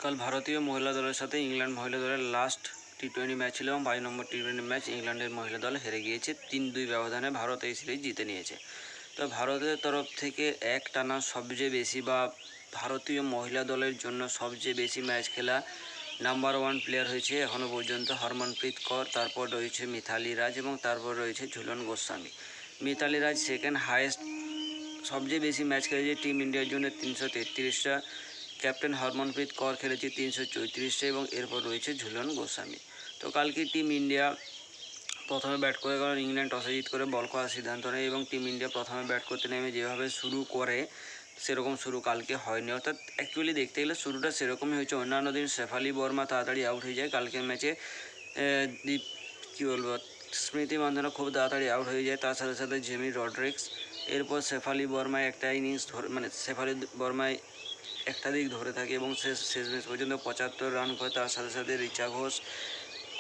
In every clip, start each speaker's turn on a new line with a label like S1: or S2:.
S1: কাল ভারতীয় মহিলা দলের সাথে ইংল্যান্ড মহিলা দলের লাস্ট টি20 ম্যাচ ছিল এবং 22 নম্বর টি20 ম্যাচ ইংল্যান্ডের মহিলা দল হেরে গিয়েছে। 3-2 ব্যবধানে ভারত এই সিরিজ জিতে নিয়েছে। তো ভারতের তরফ থেকে একটানা সবচেয়ে বেশি বা ভারতীয় মহিলা দলের জন্য সবচেয়ে বেশি ম্যাচ খেলা নাম্বার 1 প্লেয়ার হয়েছে এখনও পর্যন্ত হরমনপ্রীত কৌর, তারপর রয়েছে মিথালি রাজ এবং তারপর রয়েছে ঝুলন গোস্বামী। মিথালি রাজ সেকেন্ড হাইয়েস্ট সবচেয়ে বেশি ম্যাচ খেলেছে টিম ইন্ডিয়ার জন্য 333টা। ক্যাপ্টেন হরমনপ্রীত কৌর খেলেছে 334টা এবং এরপর রয়েছে ঝুলন গোস্বামী। তো কালকে টিম ইন্ডিয়া প্রথমে ব্যাট করে, কারণ ইংল্যান্ড টসে জিত করে বল করার সিদ্ধান্ত নেয় এবং টিম ইন্ডিয়া প্রথমে ব্যাট করতে নেমে যেভাবে শুরু করে সেরকম শুরু কালকে হয়নি। অর্থাৎ অ্যাকচুয়ালি দেখতে গেলে শুরুটা সেরকমই হয়েছে। অন্যান্য দিন শেফালি বর্মা তাড়াতাড়ি আউট হয়ে যায়, কালকের ম্যাচে কী বলবো স্মৃতি মান্ধানা খুব তাড়াতাড়ি আউট হয়ে যায়, তার সাথে সাথে জেমি রড্রিক্স। এরপর শেফালি বর্মায় একটা ইনিংস ধরে শেফালি বর্মায় একটা দিক ধরে থাকে এবং শেষ ম্যাচ পর্যন্ত 75 রান করে, তার সাথে সাথে রিচা ঘোষ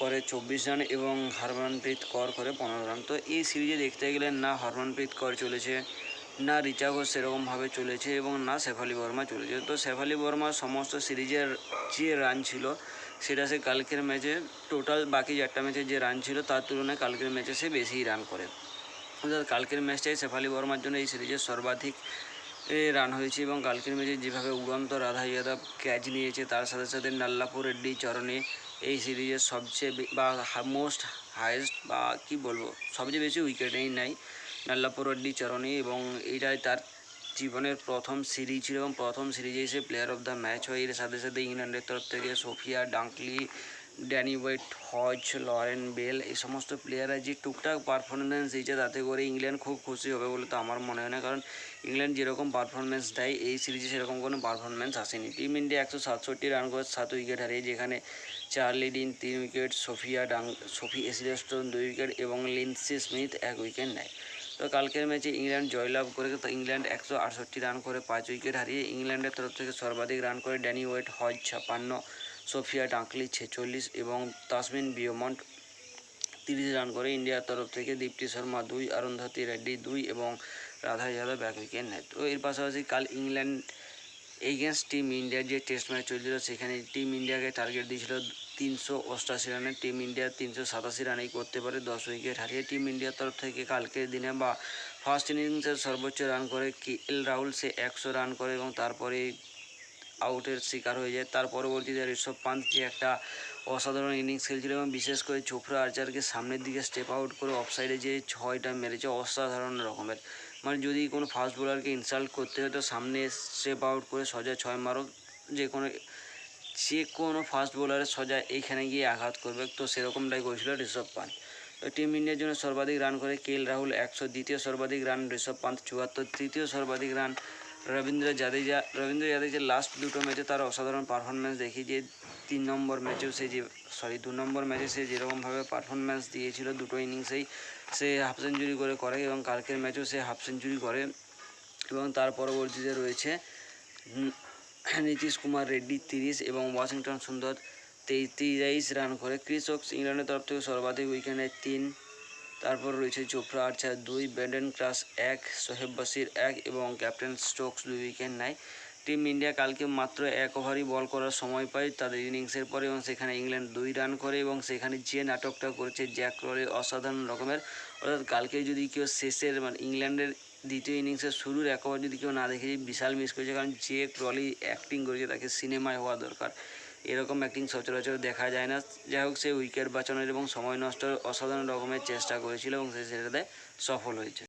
S1: করে 24 রান এবং হরমনপ্রীত কৌর করে 15 রান। তো এই সিরিজে দেখতে গেলে না হরমনপ্রীত কৌর চলেছে, না রিচা ঘোষ সেরকমভাবে চলেছে এবং না শেফালি বর্মা চলেছে। তো শেফালি বর্মার সমস্ত সিরিজের যে রান ছিল সেটা সে কালকের ম্যাচে টোটাল বাকি 4টা ম্যাচে যে রান ছিল তার তুলনায় কালকের ম্যাচে সে বেশিই রান করে। অর্থাৎ কালকের ম্যাচটাই শেফালি বর্মার জন্য এই সিরিজের সর্বাধিক রান হয়েছে এবং কালকের ম্যাচে যেভাবে উড়ন্ত রাধা যাদব ক্যাচ নিয়েছে, তার সাথে সাথে নাল্লাপুর রেড্ডি চরণে এই সিরিজের সবচেয়ে বা মোস্ট হায়েস্ট বা কি বলবো সবচেয়ে বেশি উইকেটেই নেয় নাল্লাপুর রেড্ডি চরণে এবং এইটাই তার জীবনের প্রথম সিরিজ ছিল এবং প্রথম সিরিজে এসে প্লেয়ার অফ দ্য ম্যাচ হয়। এর সাথে সাথে ইংল্যান্ডের তরফ থেকে সোফিয়া ডাঙ্কলি, ড্যানি ওয়েট, হজ, লরেন বেল এই সমস্ত প্লেয়াররা যে টুকটাক পারফরমেন্স দিয়েছে তাতে করে ইংল্যান্ড খুব খুশি হবে বলে তো আমার মনে হয় না, কারণ ইংল্যান্ড যেরকম পারফরমেন্স দেয় এই সিরিজে সেরকম কোনো পারফরমেন্স আসেনি। টিম ইন্ডিয়া 167 রান করে 7 উইকেট হারিয়ে, যেখানে Charlie Dean 3 wicket, Sophie Ecclestone 2 wicket এবং লিন্ডসি স্মিথ 1 উইকেট নেয়। তো কালকের ম্যাচে ইংল্যান্ড জয়লাভ করে, তো ইংল্যান্ড 168 রান করে 5 উইকেট হারিয়ে। ইংল্যান্ডের তরফ থেকে সর্বাধিক রান করে ড্যানি ওয়েট, হজ 56, সোফিয়া ডাঙ্কলি 46 এবং তাসমিন বিয়মন্ট 30 রান করে। ইন্ডিয়ার তরফ থেকে দীপ্তি শর্মা 2, অরুন্ধতী রেড্ডি 2 এবং রাধা যাদব 1 উইকেট নেয়। তো এর পাশাপাশি কাল ইংল্যান্ড এগেনস্ট টিম ইন্ডিয়ার যে টেস্ট ম্যাচ চলছিল সেখানে টিম ইন্ডিয়াকে টার্গেট দিয়েছিল 388 রানে। টিম ইন্ডিয়া 387 রানেই করতে পারে 10 উইকেট হারিয়ে। টিম ইন্ডিয়ার তরফ থেকে কালকের দিনে বা ফার্স্ট ইনিংসের সর্বোচ্চ রান করে KL রাহুল, সে 100 রান করে এবং তারপরে আউটের শিকার হয়ে যায়। তার পরবর্তীতে ঋষভ পান্ত যে একটা অসাধারণ ইনিংস খেলছিল এবং বিশেষ করে চোপড়া আর্চারকে সামনের দিকে স্টেপ আউট করে অফসাইডে যে 6টা মেরেছে অসাধারণ রকমের। মানে যদি কোনো ফাস্ট বোলারকে ইনসাল্ট করতে হয় তো সামনে স্টেপ আউট করে সোজা 6 মারো, যে কোনো ফাস্ট বোলারের সোজা এইখানে গিয়ে আঘাত করবে, তো সেরকমটাই করেছিল ঋষভ পান্ত। তো টিম ইন্ডিয়ার জন্য সর্বাধিক রান করে KL রাহুল 100, দ্বিতীয় সর্বাধিক রান ঋষভ পান্ত 74, তৃতীয় সর্বাধিক রান রবীন্দ্র জাদেজা লাস্ট দুটো ম্যাচে তার অসাধারণ পারফরমেন্স দেখিয়েছে। 2 নম্বর ম্যাচে সে যেরকমভাবে পারফরমেন্স দিয়েছিল দুটো ইনিংসেই সে হাফ সেঞ্চুরি করে এবং কালকের ম্যাচেও সে হাফ সেঞ্চুরি করে। এবং তার পরবর্তীতে রয়েছে নীতিশ কুমার রেড্ডি 30 এবং ওয়াশিংটন সুন্দর 23 রান করে। ক্রিস ওকস ইংল্যান্ডের তরফ থেকে সর্বাধিক উইকেটে 3, তারপর রয়েছে চোপড়া আর্চার 2, ব্রেন্ডন ক্লাস 1, সোহেব বশির 1 এবং ক্যাপ্টেন স্টোকস 2 উইকেট নেয়। টিম ইন্ডিয়া কালকে মাত্র 1 ওভারই বল করার সময় পায় তাদের ইনিংসের পরে এবং সেখানে ইংল্যান্ড 2 রান করে এবং সেখানে যে নাটকটা করেছে জ্যাক ক্রলি অসাধারণ রকমের। অর্থাৎ কালকে যদি কেউ শেষের ইংল্যান্ডের দ্বিতীয় ইনিংসের শুরুর 1 ওভার যদি কেউ না দেখেছে বিশাল মিস করেছে, কারণ যে ক্রলি অ্যাক্টিং করেছে তাকে সিনেমায় হওয়া দরকার, এরকম অ্যাক্টিং সচরাচর দেখা যায় না। যাই হোক, সে উইকেট বাঁচানোর এবং সময় নষ্টের অসাধারণ রকমের চেষ্টা করেছিল এবং সে সেটাতে সফল হয়েছে।